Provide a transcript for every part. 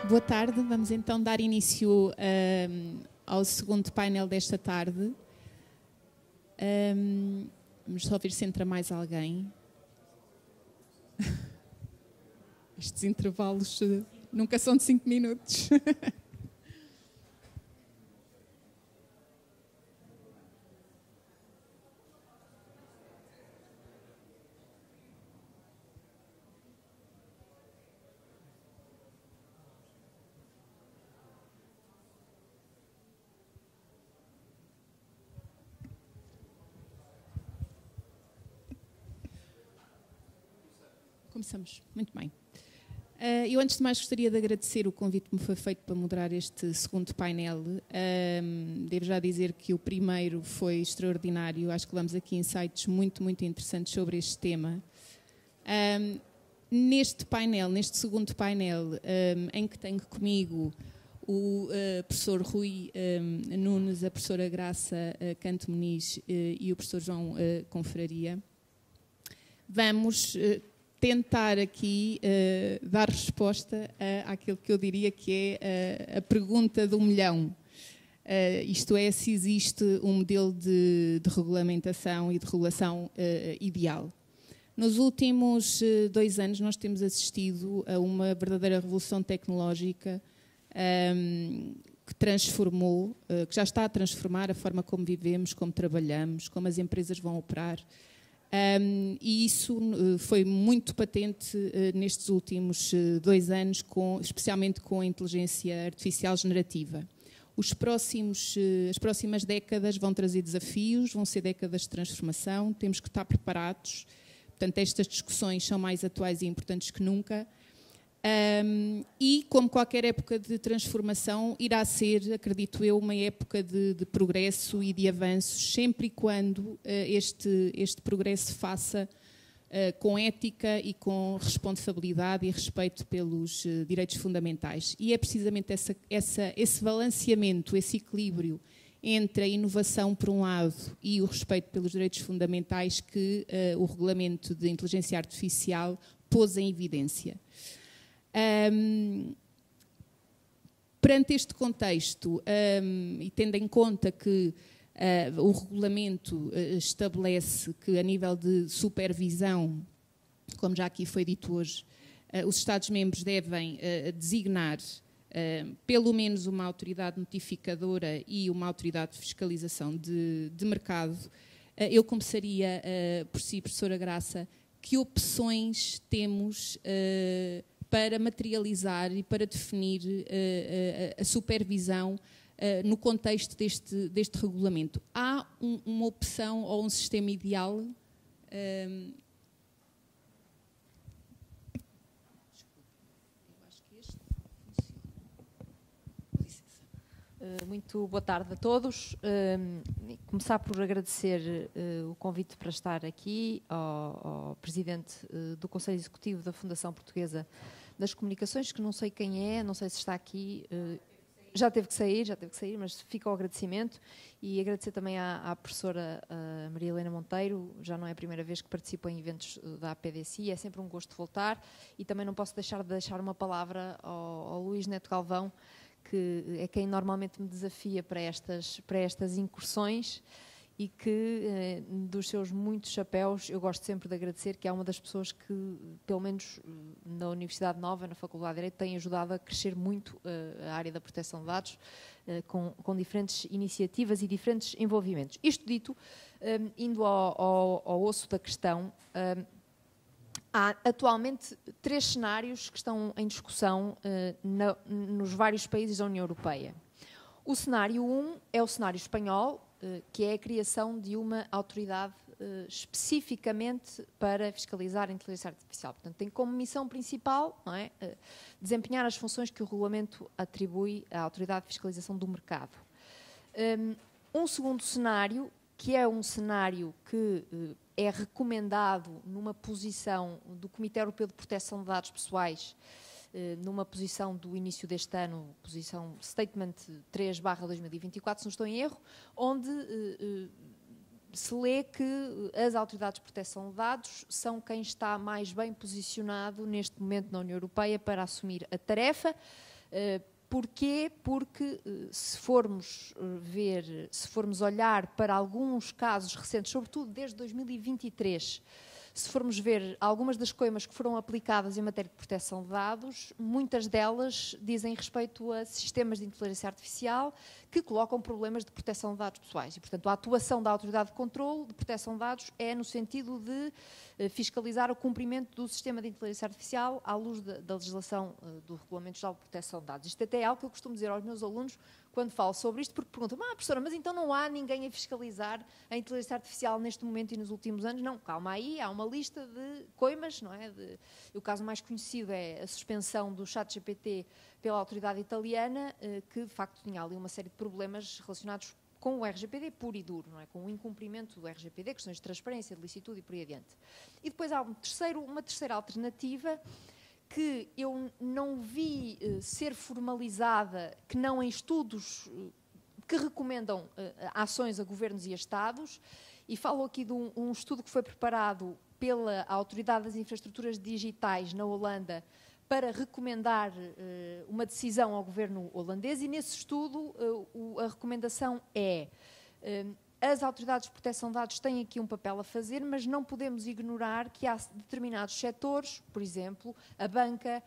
Boa tarde, vamos então dar início ao segundo painel desta tarde. Vamos só ver se entra mais alguém. Estes intervalos nunca são de 5 minutos. Começamos. Muito bem. Eu, antes de mais, gostaria de agradecer o convite que me foi feito para moderar este segundo painel. Devo já dizer que o primeiro foi extraordinário. Acho que levamos aqui insights muito, muito interessantes sobre este tema. Neste painel, neste segundo painel, em que tenho comigo o professor Rui Nunes, a professora Graça Canto Muniz e o professor João Confraria, vamos tentar aqui dar resposta àquilo que eu diria que é a pergunta do milhão. Isto é, se existe um modelo de regulamentação e de regulação ideal. Nos últimos 2 anos nós temos assistido a uma verdadeira revolução tecnológica que transformou, que já está a transformar a forma como vivemos, como trabalhamos, como as empresas vão operar. E isso foi muito patente nestes últimos 2 anos, especialmente com a inteligência artificial generativa. As próximas décadas vão trazer desafios, vão ser décadas de transformação, temos que estar preparados. Portanto, estas discussões são mais atuais e importantes que nunca. E, como qualquer época de transformação, irá ser, acredito eu, uma época de progresso e de avanços, sempre e quando este progresso se faça com ética e com responsabilidade e respeito pelos direitos fundamentais. E é precisamente esse balanceamento, esse equilíbrio entre a inovação, por um lado, e o respeito pelos direitos fundamentais que o Regulamento de Inteligência Artificial pôs em evidência. Perante este contexto, e tendo em conta que o regulamento estabelece que, a nível de supervisão, como já aqui foi dito hoje, os Estados-membros devem designar pelo menos uma autoridade notificadora e uma autoridade de fiscalização de mercado, eu começaria por si, professora Graça, que opções temos para materializar e para definir a supervisão no contexto deste regulamento? Há uma opção ou um sistema ideal? Muito boa tarde a todos. Começar por agradecer o convite para estar aqui ao Presidente do Conselho Executivo da Fundação Portuguesa das Comunicações, que não sei quem é, não sei se está aqui, já teve que sair, mas fica o agradecimento, e agradecer também à professora Maria Helena Monteiro. Já não é a primeira vez que participo em eventos da APDC, é sempre um gosto voltar, e também não posso deixar de deixar uma palavra ao Luís Neto Galvão, que é quem normalmente me desafia para estas incursões, e que, dos seus muitos chapéus, eu gosto sempre de agradecer, que é uma das pessoas que, pelo menos na Universidade Nova, na Faculdade de Direito, tem ajudado a crescer muito a área da proteção de dados, com diferentes iniciativas e diferentes envolvimentos. Isto dito, indo ao osso da questão, há atualmente 3 cenários que estão em discussão nos vários países da União Europeia. O cenário 1 é o cenário espanhol, que é a criação de uma autoridade especificamente para fiscalizar a inteligência artificial. Portanto, tem como missão principal, não é, desempenhar as funções que o regulamento atribui à autoridade de fiscalização do mercado. Um segundo cenário, que é um cenário que é recomendado numa posição do Comitê Europeu de Proteção de Dados Pessoais, numa posição do início deste ano, posição Statement 3/2024, se não estou em erro, onde se lê que as autoridades de proteção de dados são quem está mais bem posicionado neste momento na União Europeia para assumir a tarefa. Porquê? Porque se formos olhar para alguns casos recentes, sobretudo desde 2023, se formos ver algumas das coimas que foram aplicadas em matéria de proteção de dados, muitas delas dizem respeito a sistemas de inteligência artificial que colocam problemas de proteção de dados pessoais. E, portanto, a atuação da Autoridade de Controlo de Proteção de Dados é no sentido de fiscalizar o cumprimento do sistema de inteligência artificial à luz da legislação do Regulamento Geral de Proteção de Dados. Isto até é algo que eu costumo dizer aos meus alunos quando falo sobre isto, porque perguntam, professora, mas então não há ninguém a fiscalizar a inteligência artificial neste momento e nos últimos anos? Não, calma aí, há uma lista de coimas, não é? O caso mais conhecido é a suspensão do ChatGPT pela autoridade italiana, que de facto tinha ali uma série de problemas relacionados com o RGPD puro e duro, não é? Com o incumprimento do RGPD, questões de transparência, de licitude e por aí adiante. E depois há uma terceira alternativa, que eu não vi ser formalizada, que não em estudos que recomendam ações a governos e a Estados, e falo aqui de um estudo que foi preparado pela Autoridade das Infraestruturas Digitais na Holanda para recomendar uma decisão ao governo holandês, e nesse estudo a recomendação é: as autoridades de proteção de dados têm aqui um papel a fazer, mas não podemos ignorar que há determinados setores, por exemplo, a banca,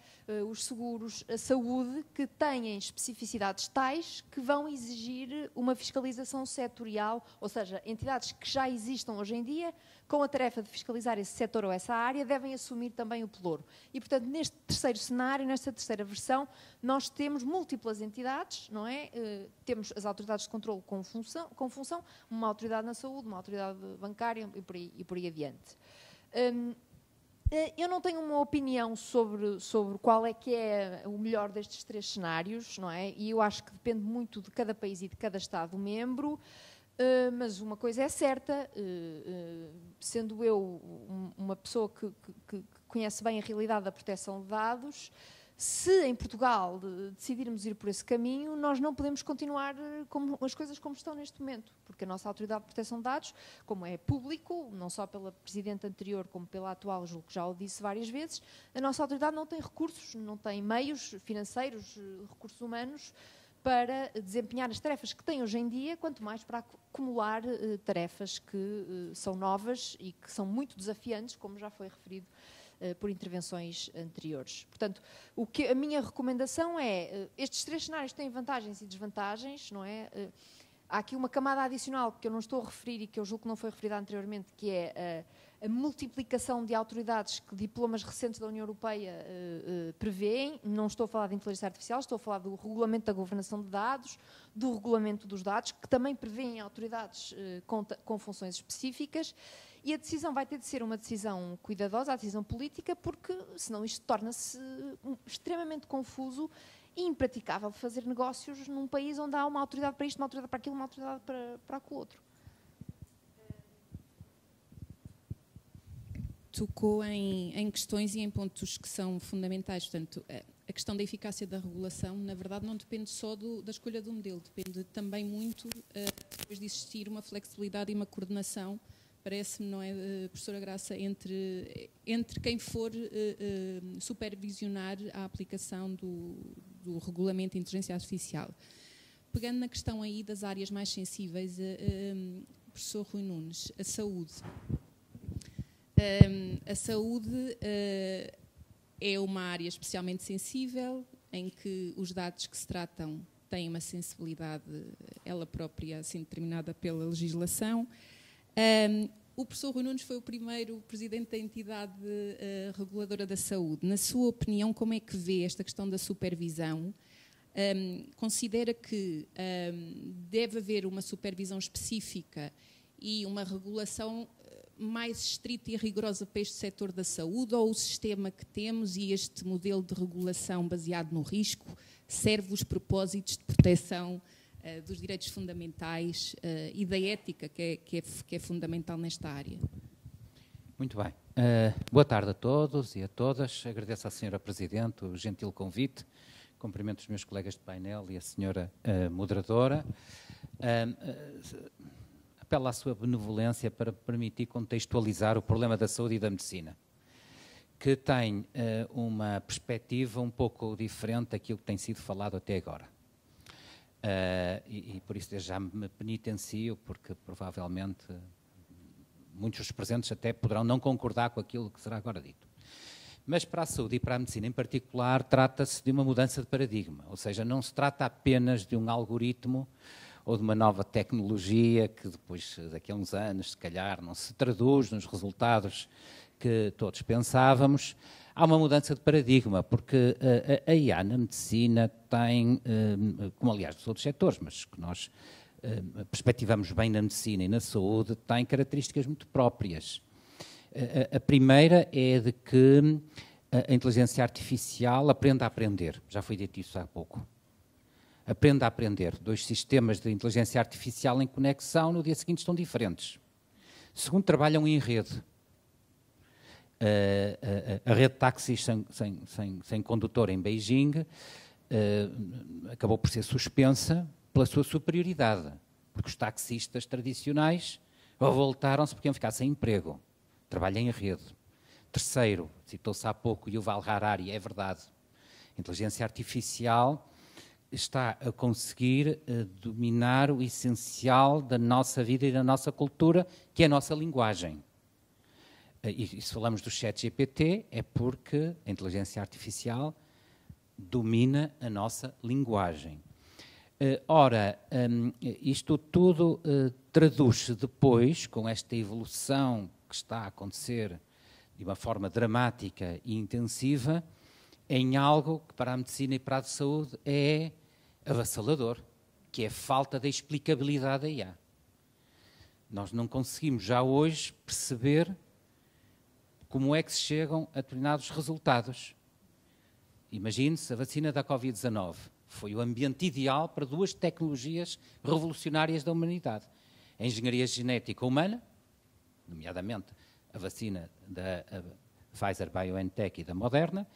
os seguros, a saúde, que têm especificidades tais que vão exigir uma fiscalização setorial, ou seja, entidades que já existam hoje em dia, com a tarefa de fiscalizar esse setor ou essa área, devem assumir também o pelouro. E, portanto, neste terceiro cenário, nesta terceira versão, nós temos múltiplas entidades, não é? Temos as autoridades de controlo com função, uma autoridade na saúde, uma autoridade bancária e por aí adiante. Eu não tenho uma opinião sobre qual é que é o melhor destes três cenários, não é? E eu acho que depende muito de cada país e de cada Estado-membro. Mas uma coisa é certa, sendo eu uma pessoa que conhece bem a realidade da proteção de dados, se em Portugal decidirmos ir por esse caminho, nós não podemos continuar as coisas como estão neste momento, porque a nossa Autoridade de Proteção de Dados, como é público, não só pela Presidente anterior como pela atual, julgo que já o disse várias vezes, a nossa Autoridade não tem recursos, não tem meios financeiros, recursos humanos, para desempenhar as tarefas que tem hoje em dia, quanto mais para acumular tarefas que são novas e que são muito desafiantes, como já foi referido por intervenções anteriores. Portanto, a minha recomendação é, estes três cenários têm vantagens e desvantagens, não é? Há aqui uma camada adicional que eu não estou a referir e que eu julgo que não foi referida anteriormente, que é a multiplicação de autoridades que diplomas recentes da União Europeia prevêem. Não estou a falar de inteligência artificial, estou a falar do regulamento da governação de dados, do regulamento dos dados, que também prevêem autoridades com funções específicas, e a decisão vai ter de ser uma decisão cuidadosa, a decisão política, porque senão isto torna-se extremamente confuso e impraticável de fazer negócios num país onde há uma autoridade para isto, uma autoridade para aquilo, uma autoridade para aquilo outro. Tocou em questões e em pontos que são fundamentais. Portanto, a questão da eficácia da regulação, na verdade, não depende só da escolha do modelo, depende também muito, depois de existir uma flexibilidade e uma coordenação, parece-me, não é, professora Graça, entre quem for supervisionar a aplicação do regulamento de inteligência artificial. Pegando na questão aí das áreas mais sensíveis, professor Rui Nunes, a saúde. A saúde é uma área especialmente sensível, em que os dados que se tratam têm uma sensibilidade, ela própria, assim determinada pela legislação. O professor Rui Nunes foi o primeiro presidente da entidade reguladora da saúde. Na sua opinião, como é que vê esta questão da supervisão? Considera que deve haver uma supervisão específica e uma regulação mais estrita e rigorosa para este setor da saúde, ou o sistema que temos e este modelo de regulação baseado no risco serve os propósitos de proteção dos direitos fundamentais e da ética que é fundamental nesta área? Muito bem. Boa tarde a todos e a todas. Agradeço à senhora Presidente o gentil convite. Cumprimento os meus colegas de painel e a senhora moderadora. apelo à sua benevolência para permitir contextualizar o problema da saúde e da medicina, que tem uma perspectiva um pouco diferente daquilo que tem sido falado até agora. E por isso já me penitencio, porque provavelmente muitos dos presentes até poderão não concordar com aquilo que será agora dito. Mas para a saúde e para a medicina em particular, trata-se de uma mudança de paradigma, ou seja, não se trata apenas de um algoritmo ou de uma nova tecnologia que depois, daqui a uns anos, se calhar, não se traduz nos resultados que todos pensávamos. Há uma mudança de paradigma, porque a IA na medicina tem, como aliás dos outros setores, mas que nós perspectivamos bem na medicina e na saúde, tem características muito próprias. A primeira é de que a inteligência artificial aprende a aprender. Já foi dito isso há pouco. Aprende a aprender. Dois sistemas de inteligência artificial em conexão, no dia seguinte estão diferentes. Segundo, trabalham em rede. A rede de táxis sem condutor em Beijing acabou por ser suspensa pela sua superioridade, porque os taxistas tradicionais revoltaram-se porque iam ficar sem emprego. Trabalham em rede. Terceiro, citou-se há pouco Yuval Harari, é verdade. A inteligência artificial está a conseguir dominar o essencial da nossa vida e da nossa cultura, que é a nossa linguagem. E se falamos do ChatGPT, é porque a inteligência artificial domina a nossa linguagem. Ora, isto tudo traduz-se depois, com esta evolução que está a acontecer de uma forma dramática e intensiva, em algo que para a medicina e para a saúde é avassalador, que é a falta de explicabilidade da IA. Nós não conseguimos já hoje perceber como é que se chegam a determinados resultados. Imagine-se a vacina da Covid-19. Foi o ambiente ideal para duas tecnologias revolucionárias da humanidade. A engenharia genética humana, nomeadamente a vacina da Pfizer-BioNTech e da Moderna,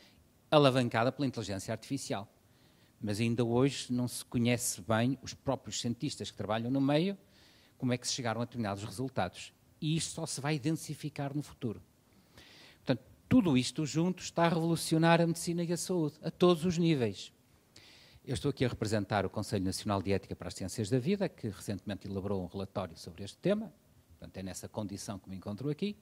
alavancada pela inteligência artificial. Mas ainda hoje não se conhece bem, os próprios cientistas que trabalham no meio, como é que se chegaram a determinados resultados. E isto só se vai densificar no futuro. Portanto, tudo isto junto está a revolucionar a medicina e a saúde, a todos os níveis. Eu estou aqui a representar o Conselho Nacional de Ética para as Ciências da Vida, que recentemente elaborou um relatório sobre este tema, portanto é nessa condição que me encontro aqui,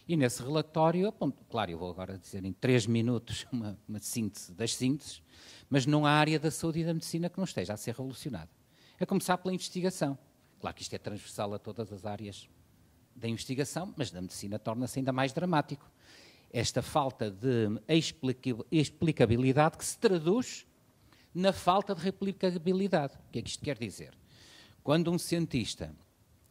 e nesse relatório, claro, eu vou agora dizer em 3 minutos uma síntese das sínteses, mas não há área da saúde e da medicina que não esteja a ser revolucionada. A começar pela investigação. Claro que isto é transversal a todas as áreas da investigação, mas na medicina torna-se ainda mais dramático. Esta falta de explicabilidade que se traduz na falta de replicabilidade. O que é que isto quer dizer? Quando um cientista,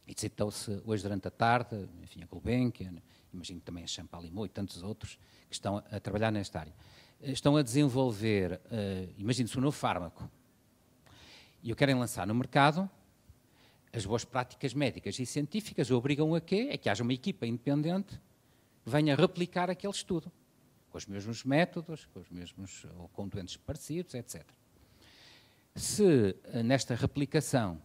e citou-se hoje durante a tarde, enfim, a Gulbenkian, imagino também a Champalimau e tantos outros que estão a trabalhar nesta área, estão a desenvolver, imagine-se um novo fármaco, e o querem lançar no mercado, as boas práticas médicas e científicas obrigam a quê? É que haja uma equipa independente que venha replicar aquele estudo, com os mesmos métodos, com os mesmos, ou com doentes parecidos, etc. Se nesta replicação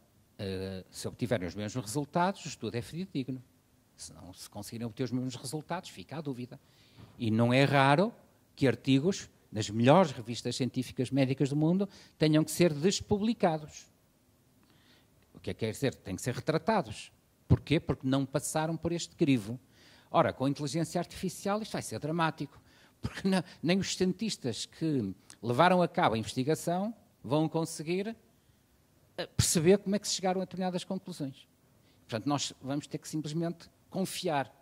se obtiverem os mesmos resultados, o estudo é fidedigno. Se não se conseguirem obter os mesmos resultados, fica a dúvida. E não é raro que artigos nas melhores revistas científicas médicas do mundo tenham que ser despublicados. O que é que quer dizer? Têm que ser retratados. Porquê? Porque não passaram por este crivo. Ora, com a inteligência artificial isto vai ser dramático, porque nem os cientistas que levaram a cabo a investigação vão conseguir perceber como é que se chegaram a determinadas conclusões. Portanto, nós vamos ter que simplesmente confiar.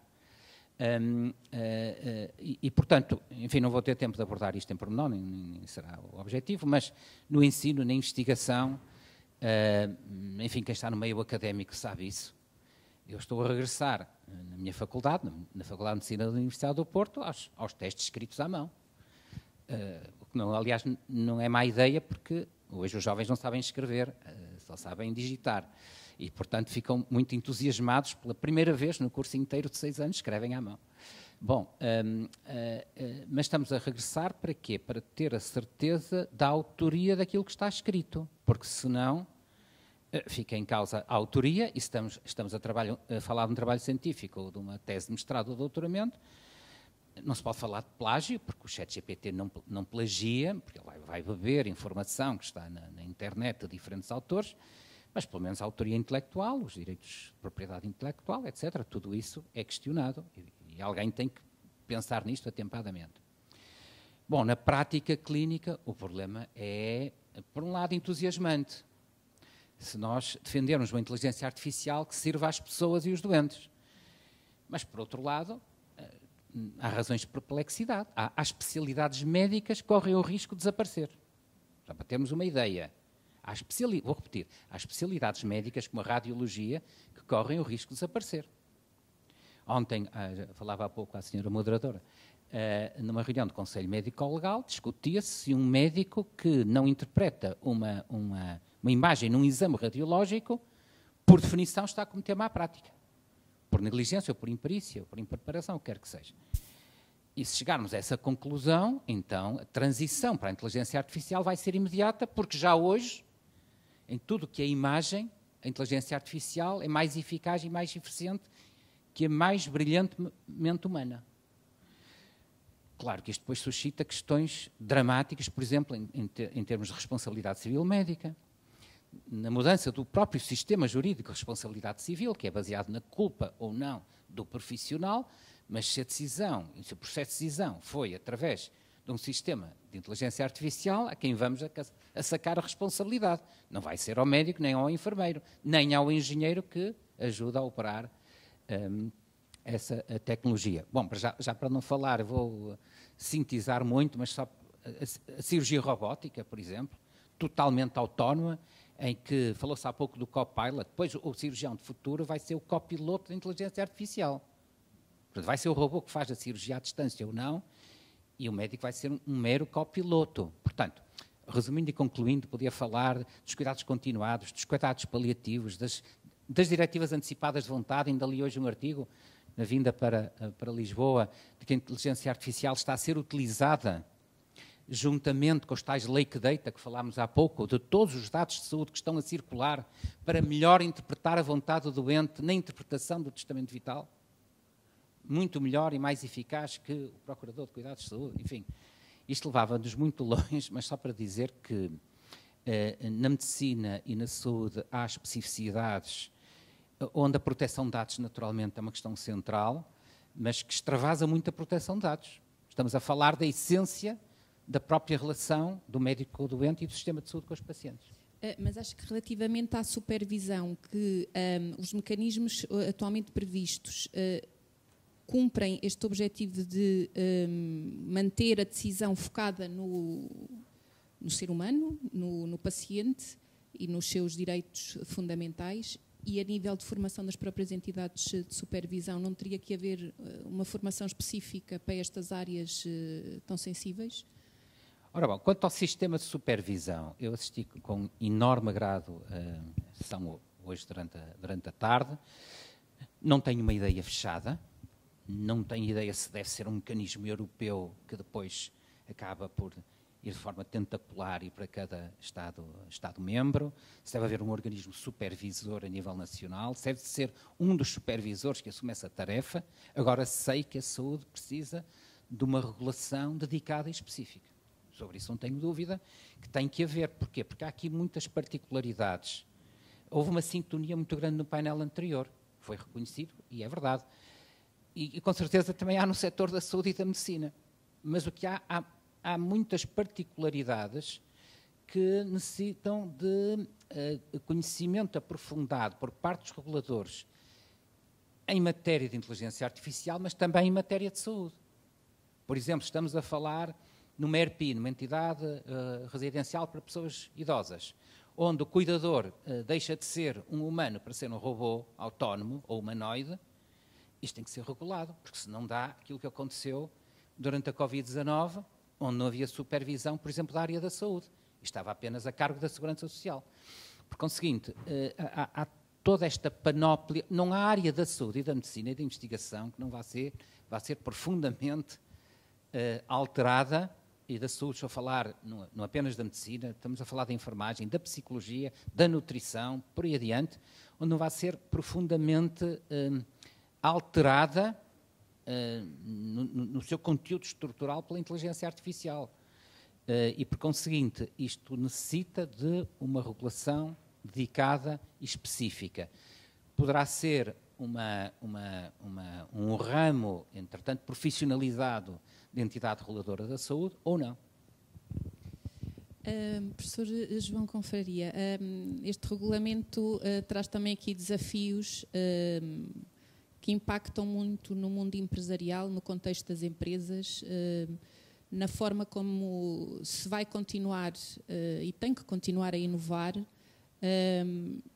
Portanto, enfim, não vou ter tempo de abordar isto em pormenor, nem será o objetivo, mas no ensino, na investigação, enfim, quem está no meio académico sabe isso. Eu estou a regressar na minha faculdade, na Faculdade de Medicina da Universidade do Porto, aos testes escritos à mão. O que, não, aliás, não é má ideia, porque hoje os jovens não sabem escrever, só sabem digitar. E, portanto, ficam muito entusiasmados pela primeira vez no curso inteiro de 6 anos, escrevem à mão. Bom, mas estamos a regressar para quê? Para ter a certeza da autoria daquilo que está escrito, porque senão fica em causa a autoria, e estamos a falar de um trabalho científico ou de uma tese de mestrado ou doutoramento, não se pode falar de plágio, porque o ChatGPT não plagia, porque ele vai beber informação que está na internet de diferentes autores, mas pelo menos a autoria intelectual, os direitos de propriedade intelectual, etc., tudo isso é questionado e alguém tem que pensar nisto atempadamente. Bom, na prática clínica, o problema é, por um lado, entusiasmante. Se nós defendermos uma inteligência artificial que sirva às pessoas e os doentes. Mas, por outro lado, há razões de perplexidade. Há especialidades médicas que correm o risco de desaparecer. Para termos uma ideia, vou repetir, há especialidades médicas como a radiologia que correm o risco de desaparecer. Ontem, falava há pouco à senhora moderadora, numa reunião do Conselho Médico-Legal, discutia-se se um médico que não interpreta uma imagem num exame radiológico, por definição, está a cometer má prática. Por negligência, ou por imperícia, ou por impreparação, o que quer que seja. E se chegarmos a essa conclusão, então a transição para a inteligência artificial vai ser imediata, porque já hoje, em tudo o que é imagem, a inteligência artificial é mais eficaz e mais eficiente que a mais brilhante mente humana. Claro que isto depois suscita questões dramáticas, por exemplo, em termos de responsabilidade civil médica, na mudança do próprio sistema jurídico de responsabilidade civil, que é baseado na culpa ou não do profissional, mas se a decisão, se o processo de decisão foi através de um sistema de inteligência artificial, a quem vamos a sacar a responsabilidade. Não vai ser ao médico, nem ao enfermeiro, nem ao engenheiro que ajuda a operar essa tecnologia. Bom, já para não falar, vou sintetizar muito, mas só a cirurgia robótica, por exemplo, totalmente autónoma, em que falou-se há pouco do copilot, depois o cirurgião de futuro vai ser o copiloto da inteligência artificial. Portanto, vai ser o robô que faz a cirurgia à distância ou não, e o médico vai ser um mero copiloto. Portanto, resumindo e concluindo, podia falar dos cuidados continuados, dos cuidados paliativos, das diretivas antecipadas de vontade. Ainda li hoje um artigo, na vinda para Lisboa, de que a inteligência artificial está a ser utilizada juntamente com os tais lake data que falámos há pouco, de todos os dados de saúde que estão a circular para melhor interpretar a vontade do doente na interpretação do testamento vital. Muito melhor e mais eficaz que o Procurador de Cuidados de Saúde. Enfim, isto levava-nos muito longe, mas só para dizer que na medicina e na saúde há especificidades onde a proteção de dados naturalmente é uma questão central, mas que extravasa muito a proteção de dados. Estamos a falar da essência da própria relação do médico com o doente e do sistema de saúde com os pacientes. Mas acho que relativamente à supervisão, que os mecanismos atualmente previstos cumprem este objetivo de manter a decisão focada no ser humano, no paciente e nos seus direitos fundamentais, e a nível de formação das próprias entidades de supervisão, não teria que haver uma formação específica para estas áreas tão sensíveis? Ora bom, quanto ao sistema de supervisão, eu assisti com enorme agrado a sessão hoje durante a tarde. Não tenho uma ideia fechada, não tenho ideia se deve ser um mecanismo europeu que depois acaba por ir de forma tentacular e para cada Estado-membro, se deve haver um organismo supervisor a nível nacional, se deve ser um dos supervisores que assume essa tarefa. Agora sei que a saúde precisa de uma regulação dedicada e específica. Sobre isso não tenho dúvida que tem que haver. Porquê? Porque há aqui muitas particularidades. Houve uma sintonia muito grande no painel anterior, foi reconhecido, e é verdade. E com certeza também há no setor da saúde e da medicina. Mas o que há muitas particularidades que necessitam de conhecimento aprofundado por parte dos reguladores em matéria de inteligência artificial, mas também em matéria de saúde. Por exemplo, estamos a falar numa ERPI, numa entidade residencial para pessoas idosas, onde o cuidador deixa de ser um humano para ser um robô autónomo ou humanoide. Isto tem que ser regulado, porque senão dá aquilo que aconteceu durante a Covid-19, onde não havia supervisão, por exemplo, da área da saúde. Estava apenas a cargo da Segurança Social. Por conseguinte, há toda esta panóplia, não há área da saúde e da medicina e da investigação que não vai ser profundamente alterada e da saúde, estou a falar não apenas da medicina, estamos a falar da enfermagem, da psicologia, da nutrição, por aí adiante, onde não vai ser profundamente alterada no seu conteúdo estrutural pela inteligência artificial. E, por conseguinte, isto necessita de uma regulação dedicada e específica. Poderá ser um ramo, entretanto, profissionalizado de entidade reguladora da saúde ou não. Professor João Confraria, este regulamento traz também aqui desafios que impactam muito no mundo empresarial, no contexto das empresas, na forma como se vai continuar e tem que continuar a inovar,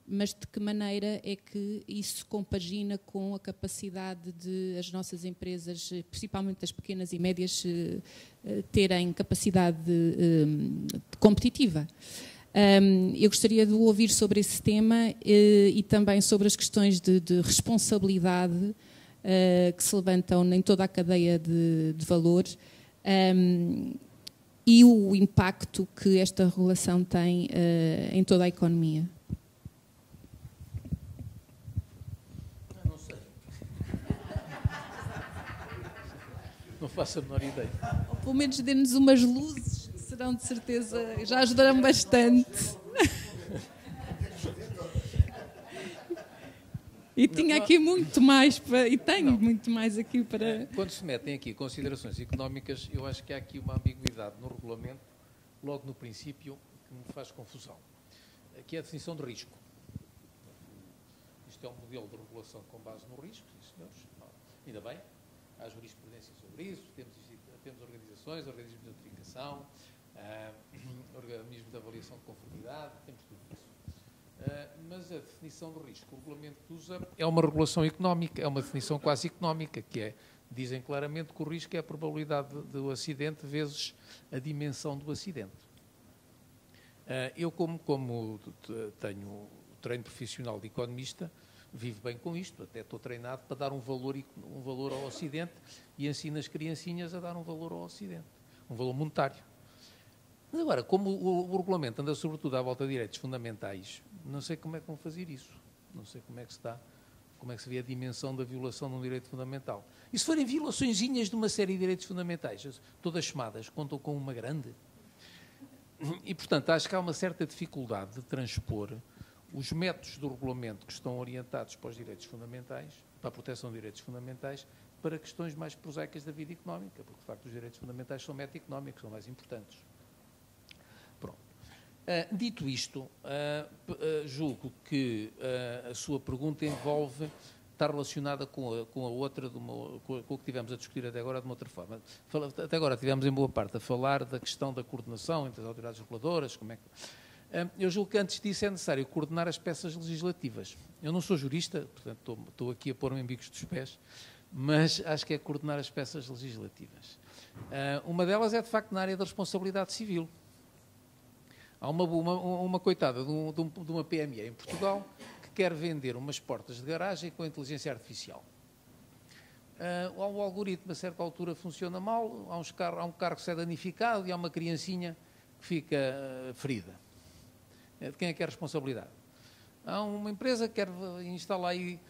mas de que maneira é que isso compagina com a capacidade de as nossas empresas, principalmente as pequenas e médias, terem capacidade competitiva. Eu gostaria de ouvir sobre esse tema e também sobre as questões de responsabilidade que se levantam em toda a cadeia de valor e o impacto que esta regulação tem em toda a economia. Não sei. Não faço a menor ideia. Ou pelo menos dê-nos umas luzes, que serão de certeza, já ajudarão bastante. E tinha aqui muito mais, e tenho muito mais aqui para... Quando se metem aqui considerações económicas, eu acho que há aqui uma ambiguidade no regulamento, logo no princípio, que me faz confusão, que é a definição de risco. Isto é um modelo de regulação com base no risco, sim senhores, ainda bem, há jurisprudência sobre isso, temos organizações, organismos de notificação, organismos de avaliação de conformidade, temos tudo isso. Mas a definição de risco que o regulamento usa é uma regulação económica, é uma definição quase económica, que é, dizem claramente que o risco é a probabilidade do acidente vezes a dimensão do acidente. Eu, como tenho treino profissional de economista, vivo bem com isto, até estou treinado para dar um valor ao acidente e ensino as criancinhas a dar um valor ao acidente, um valor monetário. Mas agora, como o regulamento anda sobretudo à volta de direitos fundamentais, não sei como é que vão fazer isso. Não sei como é que se vê a dimensão da violação de um direito fundamental. E se forem violaçõezinhas de uma série de direitos fundamentais, todas chamadas, contam com uma grande? E, portanto, acho que há uma certa dificuldade de transpor os métodos do regulamento que estão orientados para os direitos fundamentais, para a proteção de direitos fundamentais, para questões mais prosaicas da vida económica, porque, de facto, os direitos fundamentais são métodos económicos, são mais importantes. Pronto. Dito isto, julgo que a sua pergunta está relacionada com a outra, com o que tivemos a discutir até agora de uma outra forma. Até agora tivemos em boa parte a falar da questão da coordenação entre as autoridades reguladoras, como é que... Eu julgo que antes disso é necessário coordenar as peças legislativas. Eu não sou jurista, portanto estou aqui a pôr-me em bicos dos pés, mas acho que é coordenar as peças legislativas. Uma delas é, de facto, na área da responsabilidade civil. Há uma coitada de uma PME em Portugal que quer vender umas portas de garagem com inteligência artificial. O algoritmo, a certa altura, funciona mal, há um carro que se é danificado e há uma criancinha que fica ferida. De quem é que é a responsabilidade? Há uma empresa que quer instalar aí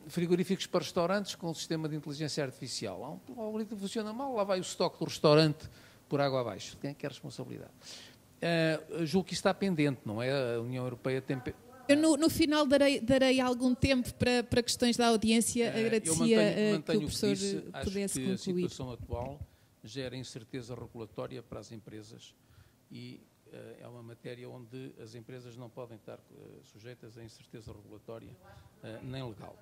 frigoríficos para restaurantes com um sistema de inteligência artificial. O algoritmo funciona mal, lá vai o estoque do restaurante por água abaixo. De quem é que é a responsabilidade? Julgo que isso está pendente, não é? A União Europeia tem... Eu no final darei algum tempo para questões da audiência. Agradecia que o professor pudesse concluir. Acho que a situação atual gera incerteza regulatória para as empresas e é uma matéria onde as empresas não podem estar sujeitas a incerteza regulatória nem legal.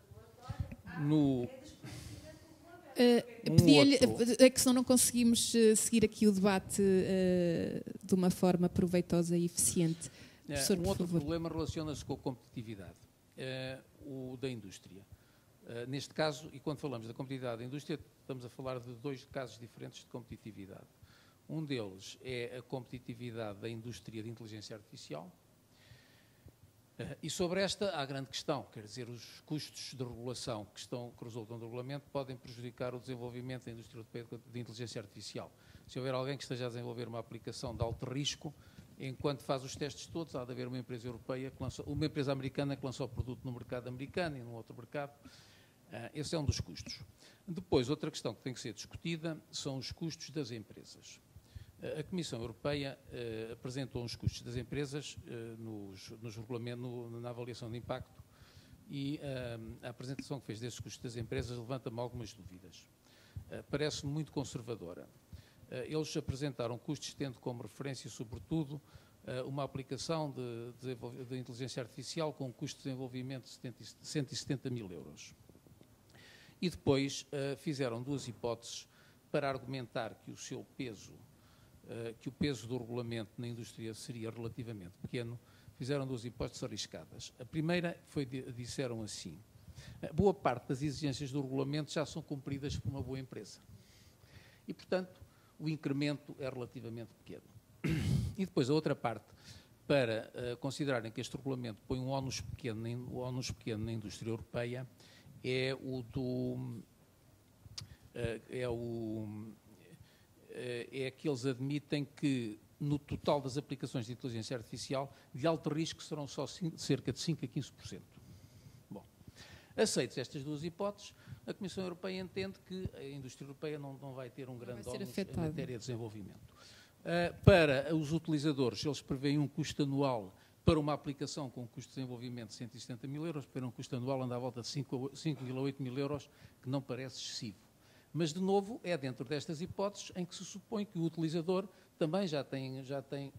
Pedia-lhe, é que senão não conseguimos seguir aqui o debate de uma forma proveitosa e eficiente. Professor, um outro problema relaciona-se com a competitividade, o da indústria. Neste caso, e quando falamos da competitividade da indústria, estamos a falar de dois casos diferentes de competitividade. Um deles é a competitividade da indústria de inteligência artificial E sobre esta há grande questão, quer dizer, os custos de regulação que resultam do regulamento podem prejudicar o desenvolvimento da indústria europeia de inteligência artificial. Se houver alguém que esteja a desenvolver uma aplicação de alto risco, enquanto faz os testes todos, há de haver uma empresa europeia, uma empresa americana que lança o produto no mercado americano e no outro mercado. Esse é um dos custos. Depois, outra questão que tem que ser discutida são os custos das empresas. A Comissão Europeia apresentou os custos das empresas nos regulamentos, na avaliação de impacto, e a apresentação que fez desses custos das empresas levanta-me algumas dúvidas. Parece-me muito conservadora. Eles apresentaram custos tendo como referência, sobretudo, uma aplicação de inteligência artificial com um custo de desenvolvimento de 170 mil euros. E depois fizeram duas hipóteses para argumentar que o peso do regulamento na indústria seria relativamente pequeno. Fizeram duas hipóteses arriscadas. A primeira disseram assim: boa parte das exigências do regulamento já são cumpridas por uma boa empresa. E, portanto, o incremento é relativamente pequeno. E depois a outra parte, para considerarem que este regulamento põe um ónus pequeno na indústria europeia, é que eles admitem que no total das aplicações de inteligência artificial, de alto risco serão só cerca de 5% a 15%. Bom, aceitas estas duas hipóteses, a Comissão Europeia entende que a indústria europeia não vai ter um grande ónus em matéria de desenvolvimento. Para os utilizadores, eles prevêem um custo anual para uma aplicação com um custo de desenvolvimento de 170 mil euros, para um custo anual anda à volta de 5 mil a 8 mil euros, que não parece excessivo. Mas, de novo, é dentro destas hipóteses em que se supõe que o utilizador também já tem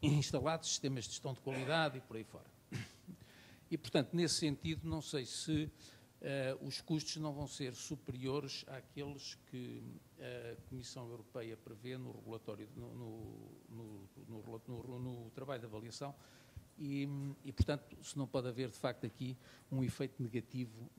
instalados sistemas de gestão de qualidade e por aí fora. E, portanto, nesse sentido, não sei se os custos não vão ser superiores àqueles que a Comissão Europeia prevê no relatório, no trabalho de avaliação, e, portanto, se não pode haver, de facto, aqui um efeito negativo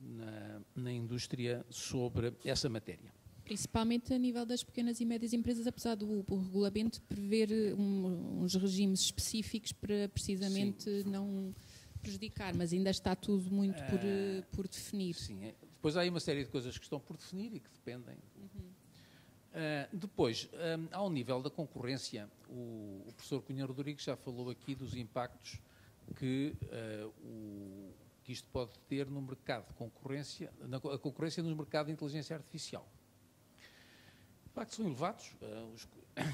na indústria sobre essa matéria. Principalmente a nível das pequenas e médias empresas, apesar do regulamento prever uns regimes específicos para precisamente não prejudicar, mas ainda está tudo muito por definir. Sim, depois há aí uma série de coisas que estão por definir e que dependem. Depois, ao nível da concorrência, o professor Cunha Rodrigues já falou aqui dos impactos que isto pode ter no mercado de concorrência, a concorrência no mercado de inteligência artificial. De facto, são elevados,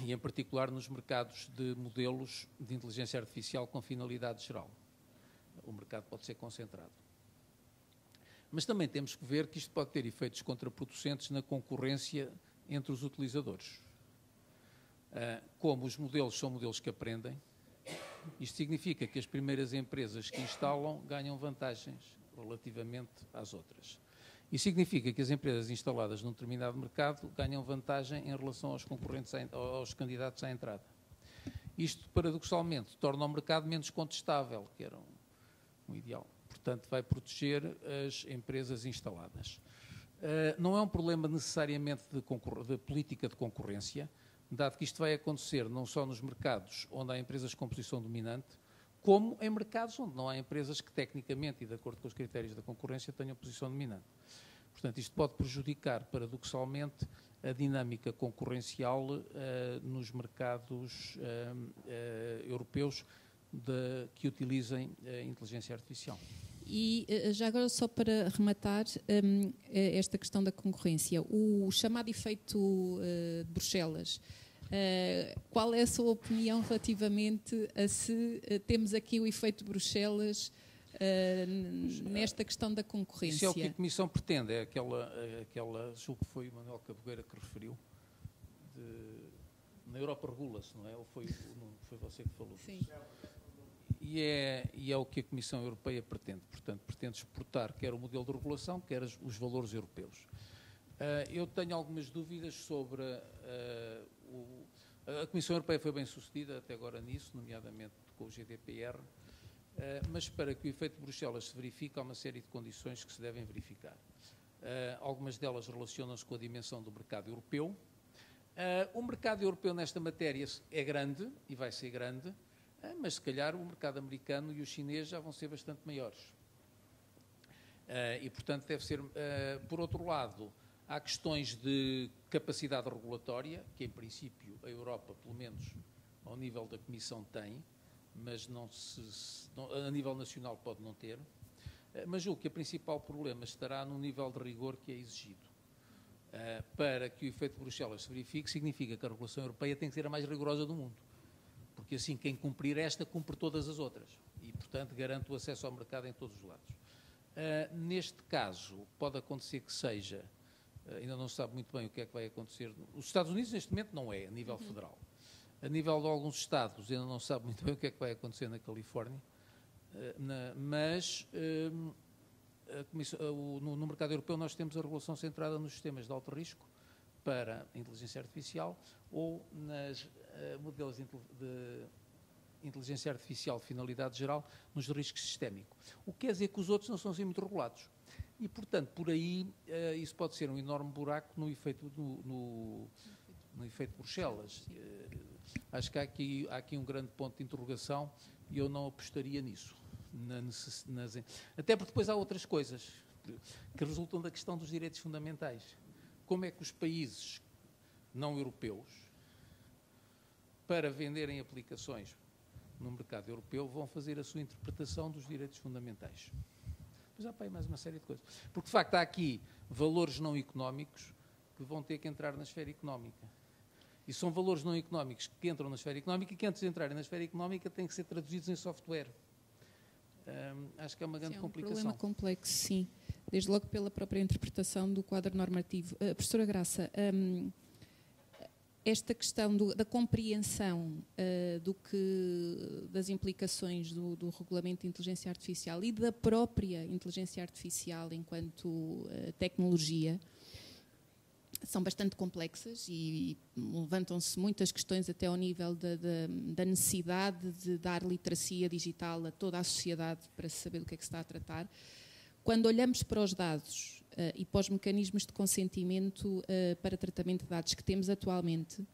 e em particular nos mercados de modelos de inteligência artificial com finalidade geral. O mercado pode ser concentrado. Mas também temos que ver que isto pode ter efeitos contraproducentes na concorrência entre os utilizadores. Como os modelos são modelos que aprendem, isto significa que as primeiras empresas que instalam ganham vantagens relativamente às outras. E significa que as empresas instaladas num determinado mercado ganham vantagem em relação aos concorrentes, aos candidatos à entrada. Isto, paradoxalmente, torna o mercado menos contestável, que era um ideal. Portanto, vai proteger as empresas instaladas. Não é um problema necessariamente de política de concorrência, dado que isto vai acontecer não só nos mercados onde há empresas com posição dominante, como em mercados onde não há empresas que, tecnicamente e de acordo com os critérios da concorrência, tenham posição dominante. Portanto, isto pode prejudicar, paradoxalmente, a dinâmica concorrencial nos mercados europeus que utilizem a inteligência artificial. E já agora, só para rematar esta questão da concorrência, o chamado efeito de Bruxelas, qual é a sua opinião relativamente a se temos aqui o efeito de Bruxelas nesta questão da concorrência? Isso é o que a Comissão pretende, é aquela julgo que foi o Manuel Cabogueira que referiu, na Europa regula-se, não é? Ou foi você que falou? Sim. E é o que a Comissão Europeia pretende. Portanto, pretende exportar quer o modelo de regulação, quer os valores europeus. Eu tenho algumas dúvidas sobre a Comissão Europeia foi bem sucedida até agora nisso, nomeadamente com o GDPR, mas para que o efeito de Bruxelas se verifique, há uma série de condições que se devem verificar. Algumas delas relacionam-se com a dimensão do mercado europeu. O mercado europeu nesta matéria é grande e vai ser grande, Mas se calhar o mercado americano e o chinês já vão ser bastante maiores. E, portanto, deve ser... por outro lado, há questões de capacidade regulatória, que em princípio a Europa, pelo menos ao nível da Comissão, tem, mas a nível nacional pode não ter. Mas julgo que o principal problema estará no nível de rigor que é exigido. Para que o efeito de Bruxelas se verifique, significa que a regulação europeia tem que ser a mais rigorosa do mundo. Porque assim, quem cumprir esta, cumpre todas as outras. E, portanto, garante o acesso ao mercado em todos os lados. Neste caso, pode acontecer que seja, ainda não se sabe muito bem o que é que vai acontecer. Os Estados Unidos, neste momento, não é, a nível federal. A nível de alguns Estados, ainda não se sabe muito bem o que é que vai acontecer na Califórnia. Mas no mercado europeu nós temos a regulação centrada nos sistemas de alto risco para a inteligência artificial ou nas modelos de inteligência artificial de finalidade geral nos riscos sistémicos. O que quer dizer que os outros não são assim muito regulados. E, portanto, por aí isso pode ser um enorme buraco no efeito, no efeito Bruxelas. Acho que há aqui um grande ponto de interrogação e eu não apostaria nisso. Até porque depois há outras coisas que resultam da questão dos direitos fundamentais. Como é que os países não europeus, para venderem aplicações no mercado europeu, vão fazer a sua interpretação dos direitos fundamentais? Pois há para aí mais uma série de coisas. Porque, de facto, há aqui valores não económicos que vão ter que entrar na esfera económica. E são valores não económicos que entram na esfera económica e que, antes de entrarem na esfera económica, têm que ser traduzidos em software. Acho que é uma grande complicação. É um problema complexo, sim. Desde logo pela própria interpretação do quadro normativo. Professora Graça, esta questão da compreensão das implicações do regulamento de inteligência artificial e da própria inteligência artificial enquanto tecnologia são bastante complexas e levantam-se muitas questões até ao nível da necessidade de dar literacia digital a toda a sociedade para saber do que é que se está a tratar. Quando olhamos para os dados e para os mecanismos de consentimento para tratamento de dados que temos atualmente,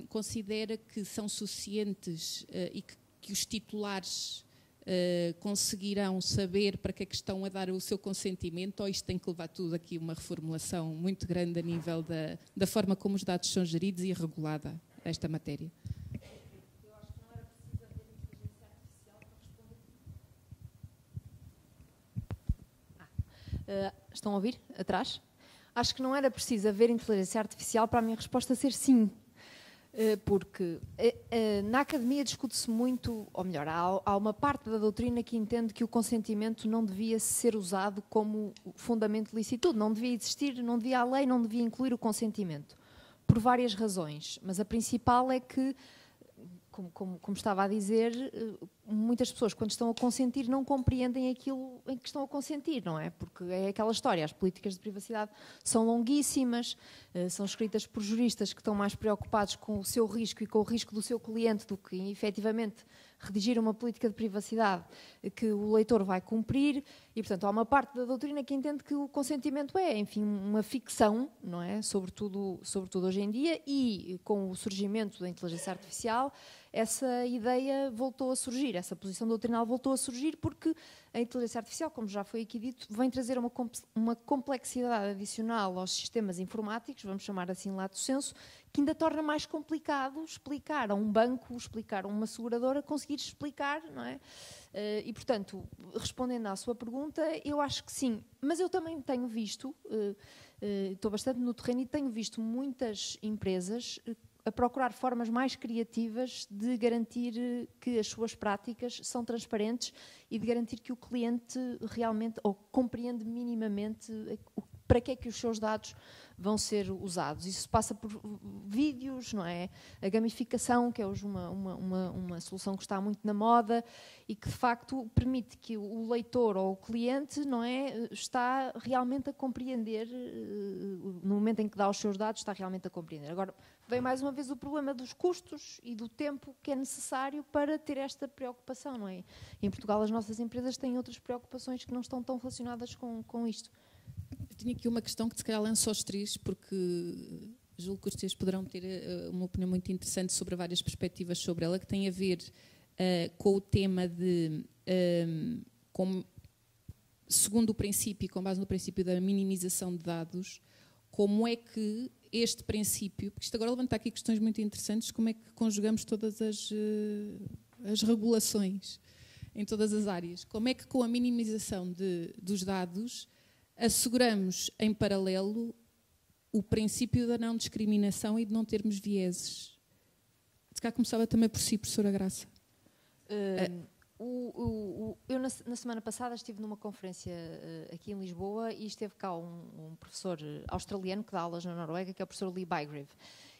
considera que são suficientes e que os titulares conseguirão saber para que é que estão a dar o seu consentimento, ou isto tem que levar tudo aqui uma reformulação muito grande a nível da forma como os dados são geridos e regulada esta matéria? Eu acho que não era preciso haver inteligência artificial para responder. Estão a ouvir? Atrás? Acho que não era preciso haver inteligência artificial para a minha resposta ser sim. Porque na academia discute-se muito, ou melhor, há uma parte da doutrina que entende que o consentimento não devia ser usado como fundamento de licitude, não devia existir, não devia a lei, não devia incluir o consentimento, por várias razões, mas a principal é que, como estava a dizer, muitas pessoas, quando estão a consentir, não compreendem aquilo em que estão a consentir, não é? Porque é aquela história, as políticas de privacidade são longuíssimas, são escritas por juristas que estão mais preocupados com o seu risco e com o risco do seu cliente do que, efetivamente, redigir uma política de privacidade que o leitor vai cumprir e, portanto, há uma parte da doutrina que entende que o consentimento é, enfim, uma ficção, não é? Sobretudo hoje em dia, e com o surgimento da inteligência artificial, essa ideia voltou a surgir, essa posição doutrinal voltou a surgir porque a inteligência artificial, como já foi aqui dito, vem trazer uma complexidade adicional aos sistemas informáticos, vamos chamar assim lato sensu, que ainda torna mais complicado explicar a um banco, explicar a uma seguradora, conseguir explicar, não é? E, portanto, respondendo à sua pergunta, eu acho que sim. Mas eu também tenho visto, estou bastante no terreno e tenho visto muitas empresas a procurar formas mais criativas de garantir que as suas práticas são transparentes e de garantir que o cliente realmente, ou compreende minimamente para que é que os seus dados vão ser usados. Isso passa por vídeos, não é? A gamificação, que é hoje uma solução que está muito na moda e que, de facto, permite que o leitor ou o cliente, não é, está realmente a compreender, no momento em que dá os seus dados, está realmente a compreender. Agora, vem mais uma vez o problema dos custos e do tempo que é necessário para ter esta preocupação, não é? Em Portugal, as nossas empresas têm outras preocupações que não estão tão relacionadas com isto. Eu tinha aqui uma questão que se calhar lança aos três, porque julgo que os senhores poderão ter uma opinião muito interessante sobre várias perspectivas sobre ela, que tem a ver com o tema de, segundo o princípio, com base no princípio da minimização de dados, como é que este princípio, porque isto agora levanta aqui questões muito interessantes, como é que conjugamos todas as regulações em todas as áreas, como é que com a minimização dos dados asseguramos em paralelo o princípio da não discriminação e de não termos vieses. Se calhar começava também por si, professora Graça. Eu na semana passada estive numa conferência aqui em Lisboa e esteve cá um professor australiano que dá aulas na Noruega, que é o professor Lee Bygrave.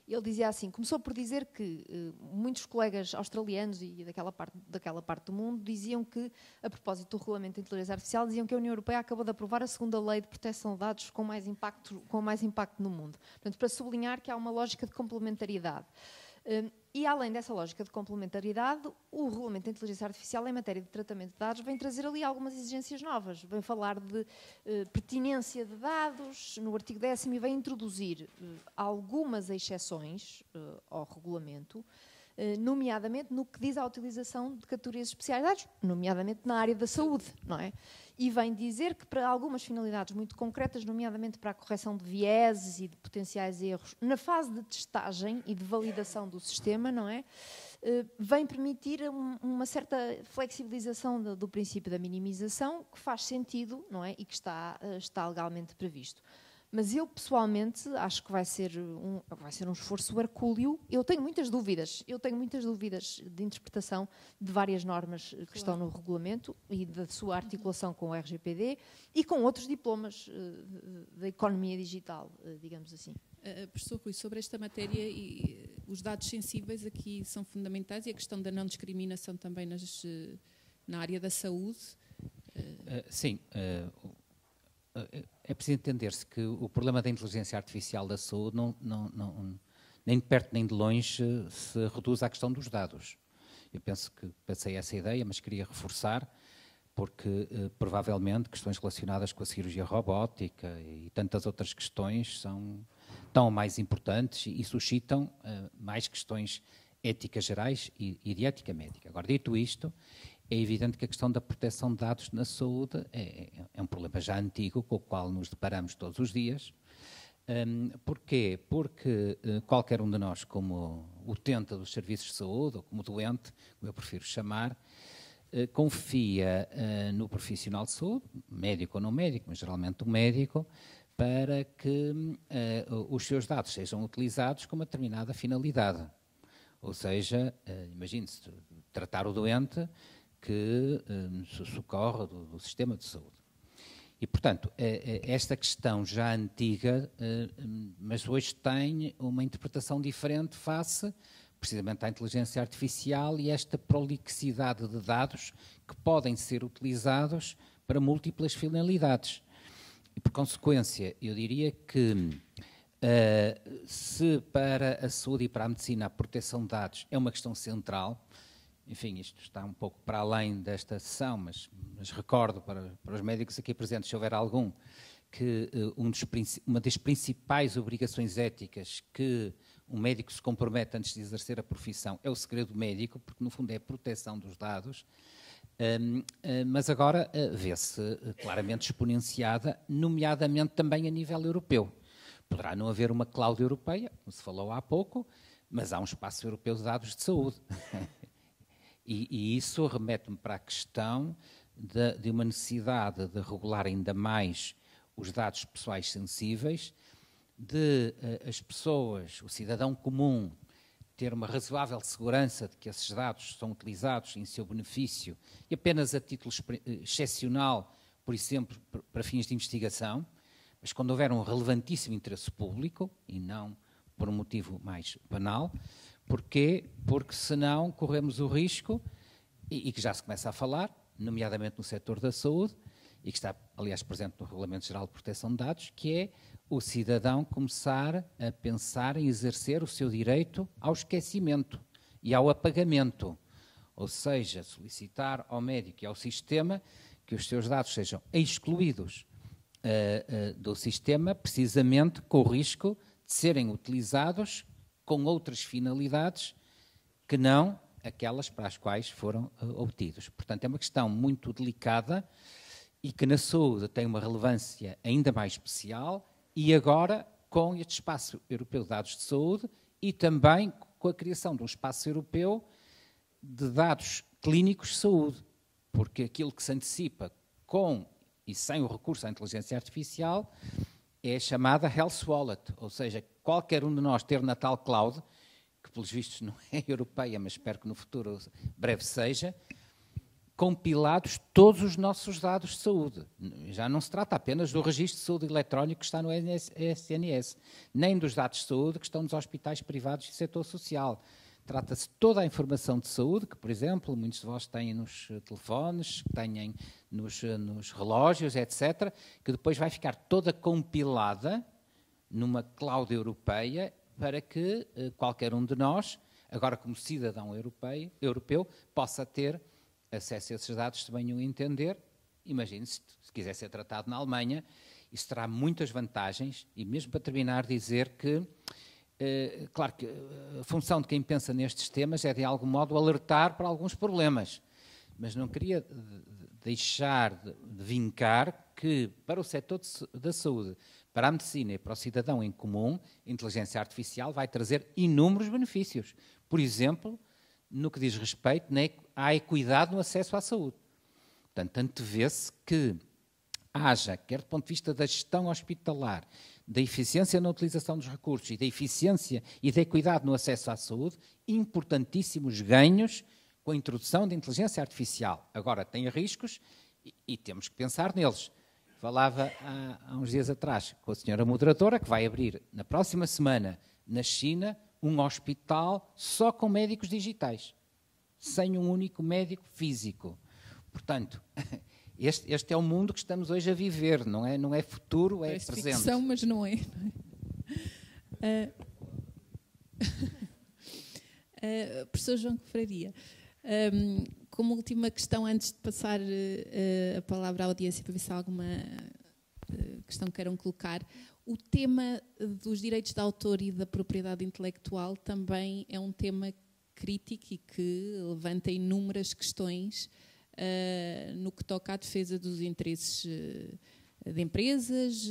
Ele dizia assim, começou por dizer que muitos colegas australianos e daquela parte do mundo diziam que, a propósito do Regulamento de Inteligência Artificial, diziam que a União Europeia acabou de aprovar a segunda lei de proteção de dados com mais impacto no mundo. Portanto, para sublinhar que há uma lógica de complementariedade. E, além dessa lógica de complementariedade, o Regulamento de Inteligência Artificial, em matéria de tratamento de dados, vem trazer ali algumas exigências novas. Vem falar de pertinência de dados, no artigo 10º, e vem introduzir algumas exceções ao regulamento, nomeadamente no que diz à utilização de categorias especiais de dados, nomeadamente na área da saúde, não é? E vem dizer que para algumas finalidades muito concretas, nomeadamente para a correção de vieses e de potenciais erros, na fase de testagem e de validação do sistema, não é? Vem permitir uma certa flexibilização do princípio da minimização, que faz sentido, não é? E que está legalmente previsto. Mas eu, pessoalmente, acho que vai ser um esforço hercúleo. Eu tenho muitas dúvidas de interpretação de várias normas que estão no regulamento e da sua articulação com o RGPD e com outros diplomas da economia digital, digamos assim. Professor Rui, sobre esta matéria, e os dados sensíveis aqui são fundamentais e a questão da não discriminação também na área da saúde. Sim. É preciso entender-se que o problema da inteligência artificial da saúde nem de perto nem de longe se reduz à questão dos dados. Eu pensei essa ideia, mas queria reforçar, porque provavelmente questões relacionadas com a cirurgia robótica e tantas outras questões são tão mais importantes e suscitam mais questões éticas gerais e de ética médica. Agora, dito isto, é evidente que a questão da proteção de dados na saúde é um problema já antigo, com o qual nos deparamos todos os dias. Porquê? Porque qualquer um de nós, como utente dos serviços de saúde, ou como doente, como eu prefiro chamar, confia no profissional de saúde, médico ou não médico, mas geralmente o médico, para que os seus dados sejam utilizados com uma determinada finalidade. Ou seja, imagine-se, tratar o doente que socorre do sistema de saúde. E, portanto, esta questão já antiga, mas hoje tem uma interpretação diferente face, precisamente, à inteligência artificial e esta prolixidade de dados que podem ser utilizados para múltiplas finalidades. E, por consequência, eu diria que se para a saúde e para a medicina a proteção de dados é uma questão central, enfim, isto está um pouco para além desta sessão, mas recordo para os médicos aqui presentes, se houver algum, que uma das principais obrigações éticas que um médico se compromete antes de exercer a profissão é o segredo médico, porque no fundo é a proteção dos dados, mas agora vê-se claramente exponenciada, nomeadamente também a nível europeu. Poderá não haver uma cloud europeia, como se falou há pouco, mas há um espaço europeu de dados de saúde. E isso remete-me para a questão de uma necessidade de regular ainda mais os dados pessoais sensíveis, de as pessoas, o cidadão comum, ter uma razoável segurança de que esses dados são utilizados em seu benefício e apenas a título excepcional, por exemplo, para fins de investigação, mas quando houver um relevantíssimo interesse público e não por um motivo mais banal. Porquê? Porque senão corremos o risco, e que já se começa a falar, nomeadamente no setor da saúde, e que está, aliás, presente no Regulamento Geral de Proteção de Dados, que é o cidadão começar a pensar em exercer o seu direito ao esquecimento e ao apagamento. Ou seja, solicitar ao médico e ao sistema que os seus dados sejam excluídos do sistema, precisamente com o risco de de serem utilizados com outras finalidades que não aquelas para as quais foram obtidos. Portanto, é uma questão muito delicada e que na saúde tem uma relevância ainda mais especial, e agora com este espaço europeu de dados de saúde e também com a criação de um espaço europeu de dados clínicos de saúde, porque aquilo que se antecipa com e sem o recurso à inteligência artificial é a chamada Health Wallet, ou seja, qualquer um de nós ter na tal cloud, que pelos vistos não é europeia, mas espero que no futuro breve seja, compilados todos os nossos dados de saúde. Já não se trata apenas do registro de saúde eletrónico que está no SNS, nem dos dados de saúde que estão nos hospitais privados e setor social. Trata-se de toda a informação de saúde que, por exemplo, muitos de vós têm nos telefones, que têm nos relógios, etc., que depois vai ficar toda compilada numa cloud europeia para que qualquer um de nós, agora como cidadão europeu, possa ter acesso a esses dados, se bem o entender. Imagine-se, se quiser ser tratado na Alemanha, isso terá muitas vantagens, e mesmo para terminar dizer que, claro que a função de quem pensa nestes temas é de algum modo alertar para alguns problemas, mas não queria deixar de vincar que para o setor da saúde, para a medicina e para o cidadão em comum, a inteligência artificial vai trazer inúmeros benefícios. Por exemplo, no que diz respeito à equidade no acesso à saúde. Portanto, antevê-se que haja, quer do ponto de vista da gestão hospitalar, da eficiência na utilização dos recursos e da eficiência e da equidade no acesso à saúde, importantíssimos ganhos com a introdução de inteligência artificial. Agora, tem riscos e temos que pensar neles. Falava há uns dias atrás com a senhora moderadora que vai abrir na próxima semana na China um hospital só com médicos digitais, sem um único médico físico. Portanto, este é o mundo que estamos hoje a viver, não é futuro, é presente. É ficção, mas não é. Professor João Confraria, como última questão, antes de passar a palavra à audiência para ver se há alguma questão que queiram colocar, o tema dos direitos de autor e da propriedade intelectual também é um tema crítico e que levanta inúmeras questões no que toca à defesa dos interesses de empresas,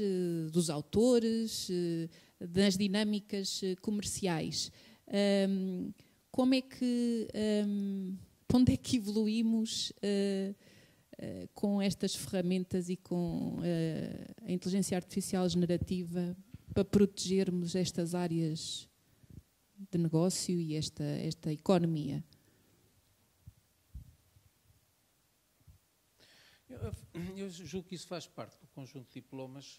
dos autores, das dinâmicas comerciais. Como é que, onde é que evoluímos com estas ferramentas e com a inteligência artificial generativa para protegermos estas áreas de negócio e esta economia? Eu julgo que isso faz parte do conjunto de diplomas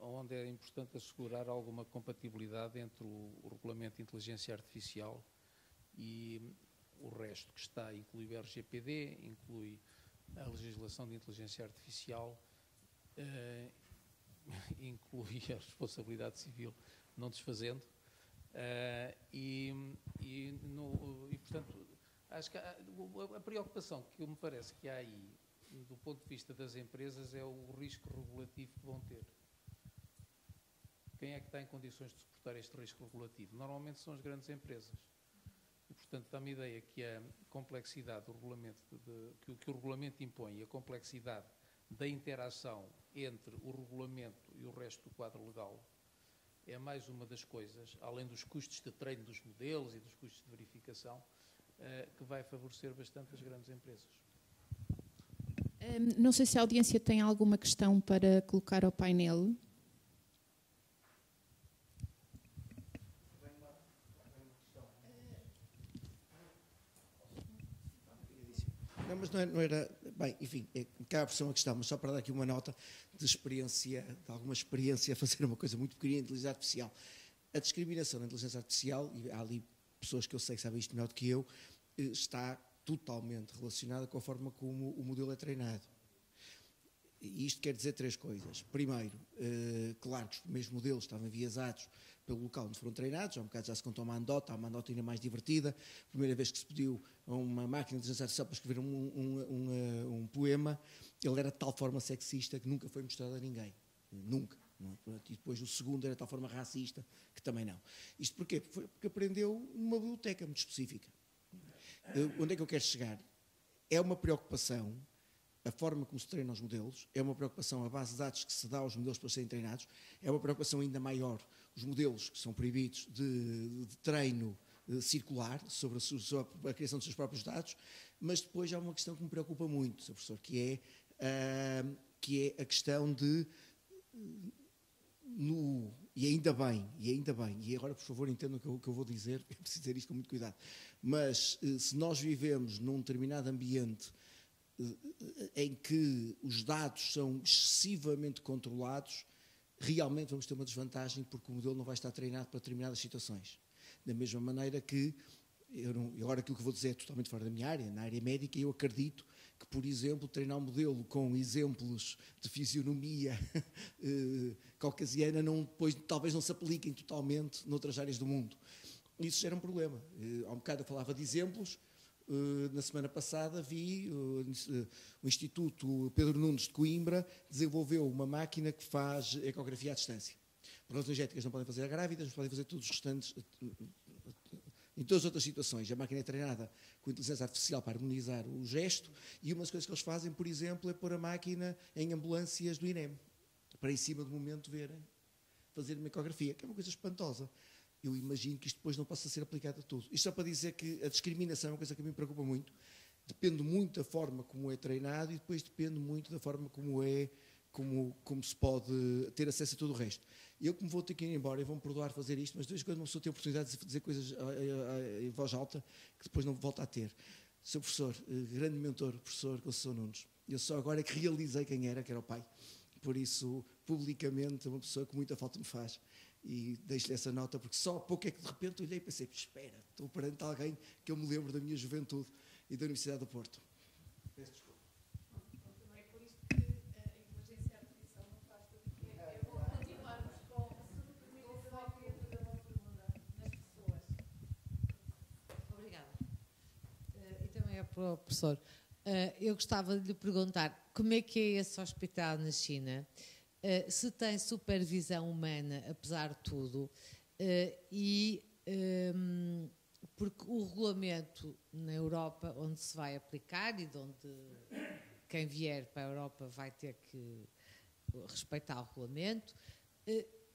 onde é importante assegurar alguma compatibilidade entre o regulamento de inteligência artificial e o resto que está, inclui o RGPD, inclui a legislação de inteligência artificial, inclui a responsabilidade civil, não desfazendo, portanto, acho que a preocupação que me parece que há aí, do ponto de vista das empresas, é o risco regulativo que vão ter. Quem é que está em condições de suportar este risco regulativo? Normalmente são as grandes empresas. E, portanto, dá-me a ideia que a complexidade do regulamento, que o regulamento impõe, a complexidade da interação entre o regulamento e o resto do quadro legal, é mais uma das coisas, além dos custos de treino dos modelos e dos custos de verificação, que vai favorecer bastante as grandes empresas. Não sei se a audiência tem alguma questão para colocar ao painel. Não, mas não era... Bem, enfim, acaba por ser uma questão, mas só para dar aqui uma nota de experiência, de alguma experiência a fazer uma coisa muito pequena em inteligência artificial. A discriminação na inteligência artificial, e há ali pessoas que eu sei que sabem isto melhor do que eu, está totalmente relacionada com a forma como o modelo é treinado. E isto quer dizer três coisas. Primeiro, claro que os primeiros modelos estavam enviesados pelo local onde foram treinados, há um bocado já se contou uma anedota, há uma anedota ainda mais divertida. A primeira vez que se pediu a uma máquina de inteligência artificial para escrever um poema, ele era de tal forma sexista que nunca foi mostrado a ninguém. Nunca. e depois o segundo era de tal forma racista, que também não. Isto porquê? Porque aprendeu numa biblioteca muito específica. Onde é que eu quero chegar? É uma preocupação, a forma como se treinam os modelos, é uma preocupação a base de dados que se dá aos modelos para serem treinados, é uma preocupação ainda maior os modelos que são proibidos de treino circular sobre a criação dos seus próprios dados, mas depois há uma questão que me preocupa muito, Sr. Professor, que é a questão de, e ainda bem, e agora por favor entendam o que eu vou dizer, é preciso dizer isto com muito cuidado, mas se nós vivemos num determinado ambiente em que os dados são excessivamente controlados, realmente vamos ter uma desvantagem porque o modelo não vai estar treinado para determinadas situações. Da mesma maneira que, agora aquilo que vou dizer é totalmente fora da minha área, na área médica, eu acredito que, por exemplo, treinar um modelo com exemplos de fisionomia caucasiana depois talvez não se apliquem totalmente noutras áreas do mundo. Isso era um problema. Há um bocado eu falava de exemplos. Na semana passada vi o Instituto Pedro Nunes de Coimbra desenvolveu uma máquina que faz ecografia à distância. Por razões éticas não podem fazer a grávidas, mas podem fazer todos os restantes, em todas as outras situações. A máquina é treinada com inteligência artificial para harmonizar o gesto e uma das coisas que eles fazem, por exemplo, é pôr a máquina em ambulâncias do INEM, para em cima do momento fazer uma ecografia, que é uma coisa espantosa. Eu imagino que isto depois não possa ser aplicado a tudo. Isto só para dizer que a discriminação é uma coisa que a mim me preocupa muito. Depende muito da forma como é treinado e depois depende muito da forma como se pode ter acesso a todo o resto. Eu, como vou ter que ir embora, e vão-me perdoar fazer isto, mas quando uma pessoa tem a oportunidade de dizer coisas em voz alta, que depois não volta a ter. Sr. Professor, grande mentor, professor Conceição Nunes, eu só agora é que realizei quem era, que era o pai. Por isso, publicamente, é uma pessoa que muita falta me faz. E deixo-lhe essa nota, porque só há pouco é que de repente olhei e pensei, espera, estou perante alguém que eu me lembro da minha juventude e da Universidade do Porto. Peço desculpa. É por isto que a inteligência artificial não faz tudo o que é. Eu vou continuar-vos com, se me permitem, eu queria fazer uma pergunta nas pessoas. Obrigada. E também é para o professor. Eu gostava de lhe perguntar como é que é esse hospital na China, se tem supervisão humana, apesar de tudo, porque o regulamento na Europa, onde se vai aplicar e de onde quem vier para a Europa vai ter que respeitar o regulamento,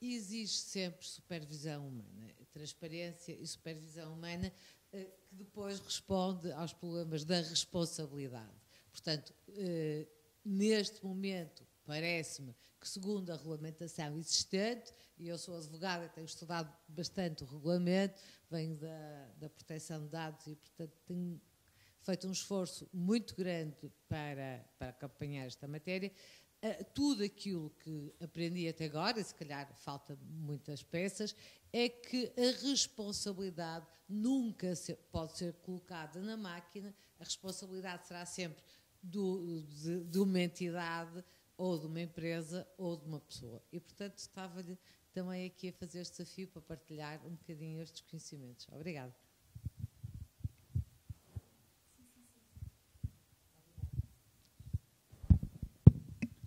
exige sempre supervisão humana, transparência e supervisão humana, que depois responde aos problemas da responsabilidade. Portanto, neste momento, parece-me que, segundo a regulamentação existente, e eu sou advogada e tenho estudado bastante o regulamento, venho da proteção de dados e, portanto, tenho feito um esforço muito grande para acompanhar esta matéria. Tudo aquilo que aprendi até agora, e se calhar faltam muitas peças, é que a responsabilidade nunca pode ser colocada na máquina, a responsabilidade será sempre de uma entidade, ou de uma empresa, ou de uma pessoa. E, portanto, estava-lhe também aqui a fazer este desafio para partilhar um bocadinho estes conhecimentos. Obrigada.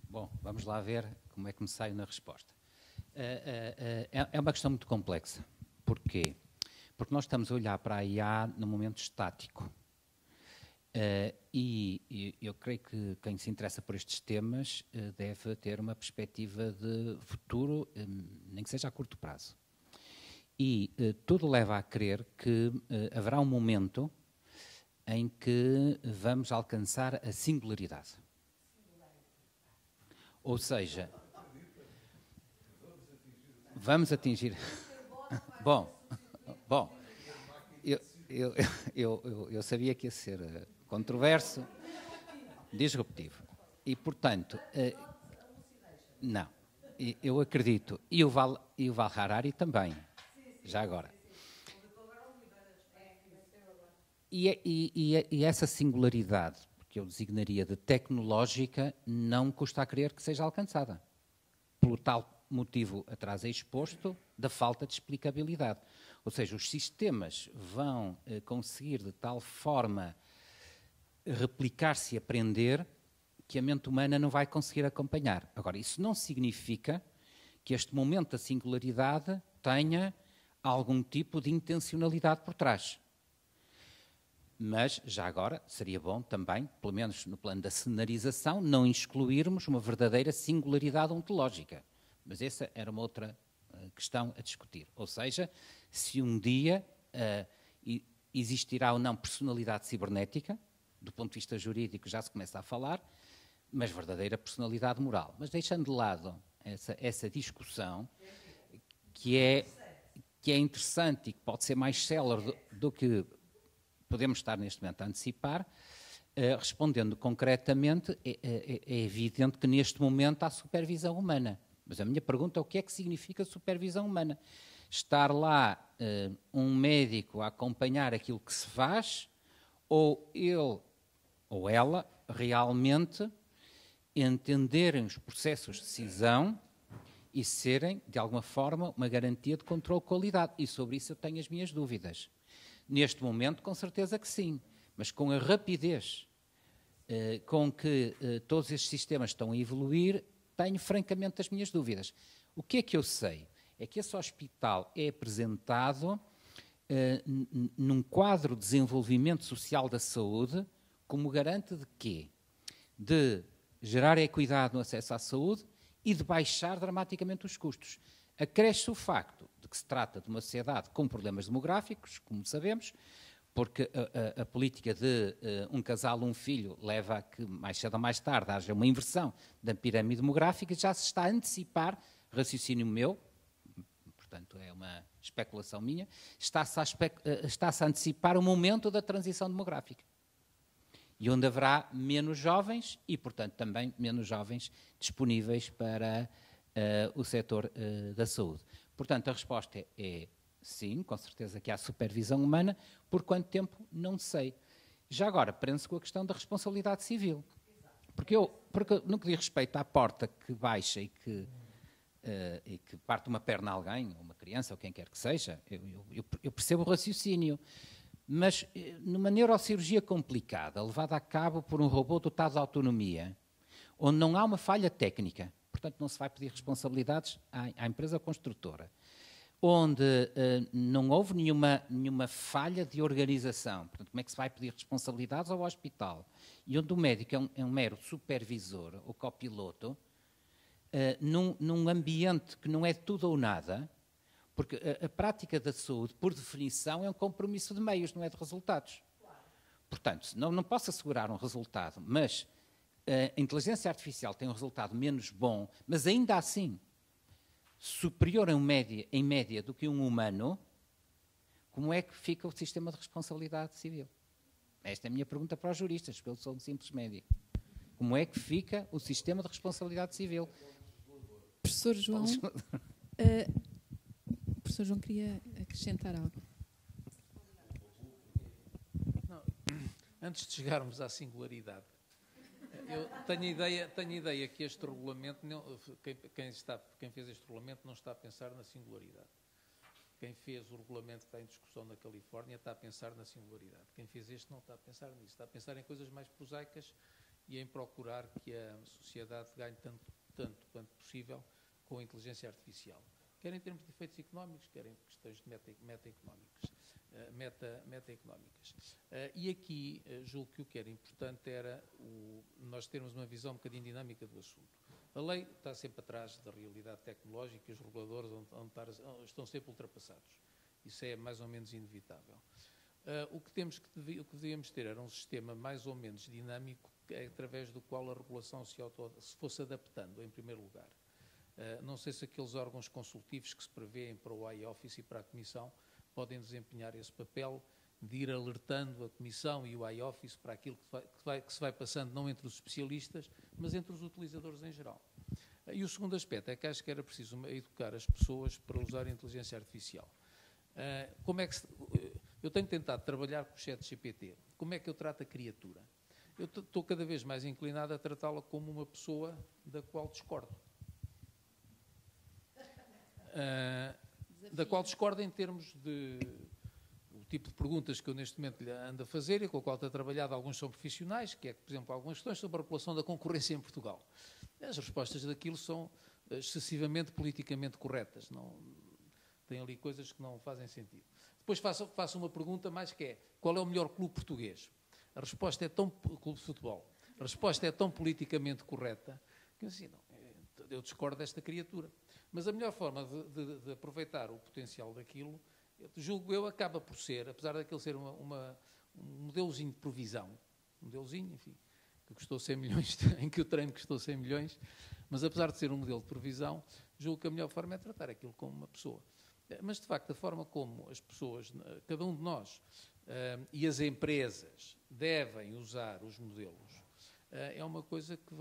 Bom, vamos lá ver como é que me saio na resposta. É uma questão muito complexa. Porquê? Porque nós estamos a olhar para a IA num momento estático. E eu creio que quem se interessa por estes temas deve ter uma perspectiva de futuro, nem que seja a curto prazo. E tudo leva a crer que haverá um momento em que vamos alcançar a singularidade. Ou seja, vamos atingir... Bom, eu sabia que ia ser controverso, disruptivo. E, portanto, não, eu acredito, e o Val Harari também, já agora. E essa singularidade, que eu designaria de tecnológica, não custa a crer que seja alcançada. Pelo tal motivo atrás exposto da falta de explicabilidade. Ou seja, os sistemas vão conseguir de tal forma replicar-se e aprender que a mente humana não vai conseguir acompanhar. Agora, isso não significa que este momento da singularidade tenha algum tipo de intencionalidade por trás. Mas, já agora, seria bom também, pelo menos no plano da cenarização, não excluirmos uma verdadeira singularidade ontológica. Mas essa era uma outra questão a discutir. Ou seja, se um dia existirá ou não personalidade cibernética, do ponto de vista jurídico já se começa a falar, mas verdadeira personalidade moral. Mas deixando de lado essa discussão, que é interessante e que pode ser mais célere do que podemos estar neste momento a antecipar, respondendo concretamente, é evidente que neste momento há supervisão humana. Mas a minha pergunta é o que é que significa supervisão humana? Estar lá um médico a acompanhar aquilo que se faz, ou ele ou ela realmente entenderem os processos de decisão e serem, de alguma forma, uma garantia de controle de qualidade. E sobre isso eu tenho as minhas dúvidas. Neste momento, com certeza que sim, mas com a rapidez com que todos estes sistemas estão a evoluir, tenho francamente as minhas dúvidas. O que é que eu sei? É que esse hospital é apresentado num quadro de desenvolvimento social da saúde como garante de quê? De gerar equidade no acesso à saúde e de baixar dramaticamente os custos. Acresce o facto de que se trata de uma sociedade com problemas demográficos, como sabemos, porque a política de um casal, um filho, leva a que mais cedo ou mais tarde haja uma inversão da pirâmide demográfica, já se está a antecipar, raciocínio meu, portanto é uma especulação minha, está-se a antecipar o momento da transição demográfica. E onde haverá menos jovens e, portanto, também menos jovens disponíveis para o setor da saúde. Portanto, a resposta é sim, com certeza que há supervisão humana. Por quanto tempo? Não sei. Já agora, prende-se com a questão da responsabilidade civil. Porque no que diz respeito à porta que baixa e que parte uma perna a alguém, uma criança, ou quem quer que seja, eu percebo o raciocínio. Mas numa neurocirurgia complicada, levada a cabo por um robô dotado de autonomia, onde não há uma falha técnica, portanto não se vai pedir responsabilidades à empresa construtora, onde não houve nenhuma falha de organização, portanto como é que se vai pedir responsabilidades ao hospital, e onde o médico é um mero supervisor ou copiloto, num ambiente que não é tudo ou nada, porque a prática da saúde, por definição, é um compromisso de meios, não é de resultados. Portanto, não posso assegurar um resultado, mas a inteligência artificial tem um resultado menos bom, mas ainda assim superior em média do que um humano, como é que fica o sistema de responsabilidade civil? Esta é a minha pergunta para os juristas, porque eu sou um simples médico. Como é que fica o sistema de responsabilidade civil? Professor João, o professor João queria acrescentar algo. Não, antes de chegarmos à singularidade, eu tenho a ideia que este regulamento, quem fez este regulamento não está a pensar na singularidade. Quem fez o regulamento que está em discussão na Califórnia está a pensar na singularidade. Quem fez este não está a pensar nisso, está a pensar em coisas mais prosaicas e em procurar que a sociedade ganhe tanto quanto possível com a inteligência artificial. Quer em termos de efeitos económicos, quer em questões de meta-económicas. E aqui, julgo que o que era importante era nós termos uma visão um bocadinho dinâmica do assunto. A lei está sempre atrás da realidade tecnológica e os reguladores estão sempre ultrapassados. Isso é mais ou menos inevitável. O que devíamos ter era um sistema mais ou menos dinâmico, através do qual a regulação se fosse adaptando, em primeiro lugar. Não sei se aqueles órgãos consultivos que se prevêem para o iOffice e para a Comissão podem desempenhar esse papel de ir alertando a Comissão e o iOffice para aquilo que se vai passando, não entre os especialistas, mas entre os utilizadores em geral. E o segundo aspecto é que acho que era preciso educar as pessoas para usar a inteligência artificial. Eu tenho tentado trabalhar com o ChatGPT. Como é que eu trato a criatura? Eu estou cada vez mais inclinado a tratá-la como uma pessoa da qual discordo. Da qual discordo em termos de o tipo de perguntas que eu neste momento lhe ando a fazer e com a qual está trabalhado. Alguns são profissionais, que é, por exemplo, algumas questões sobre a regulação da concorrência em Portugal. As respostas daquilo são excessivamente politicamente corretas. Não, tem ali coisas que não fazem sentido. Depois faço uma pergunta mais que é: qual é o melhor clube português? A resposta é clube de futebol. A resposta é tão politicamente correta que assim, não, eu discordo desta criatura. Mas a melhor forma de aproveitar o potencial daquilo, julgo eu, acaba por ser, apesar daquele ser um modelozinho de provisão, um modelozinho, enfim, que custou 100 milhões, em que o treino custou 100 milhões, mas apesar de ser um modelo de provisão, julgo que a melhor forma é tratar aquilo como uma pessoa. Mas, de facto, a forma como as pessoas, cada um de nós e as empresas devem usar os modelos, é uma coisa que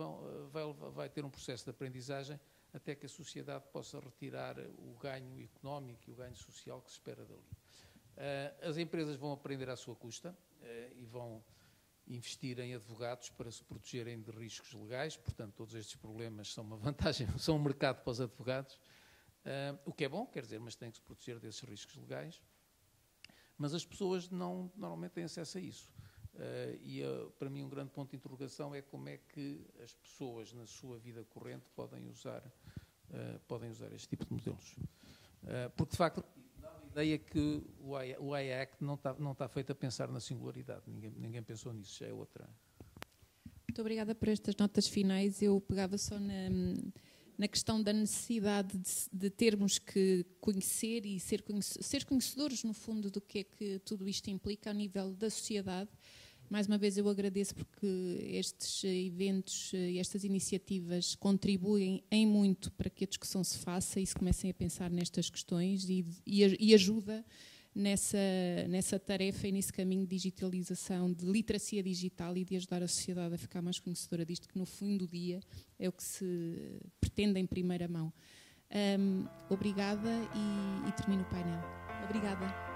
vai ter um processo de aprendizagem até que a sociedade possa retirar o ganho económico e o ganho social que se espera dali. As empresas vão aprender à sua custa e vão investir em advogados para se protegerem de riscos legais, portanto, todos estes problemas são uma vantagem, são um mercado para os advogados, o que é bom, quer dizer, mas tem que se proteger desses riscos legais. Mas as pessoas normalmente têm acesso a isso. Para mim, um grande ponto de interrogação é como é que as pessoas, na sua vida corrente, podem usar este tipo de modelos. Porque, de facto, dá a ideia que o AI Act não está feito a pensar na singularidade. Ninguém pensou nisso, já é outra. Muito obrigada por estas notas finais. Eu pegava só na questão da necessidade de termos que conhecer e ser conhecedores, no fundo, do que é que tudo isto implica a nível da sociedade. Mais uma vez eu agradeço porque estes eventos e estas iniciativas contribuem em muito para que a discussão se faça e se comecem a pensar nestas questões e ajuda nessa tarefa e nesse caminho de digitalização, de literacia digital e de ajudar a sociedade a ficar mais conhecedora disto, que no fim do dia é o que se pretende em primeira mão. Obrigada e termino o painel. Obrigada.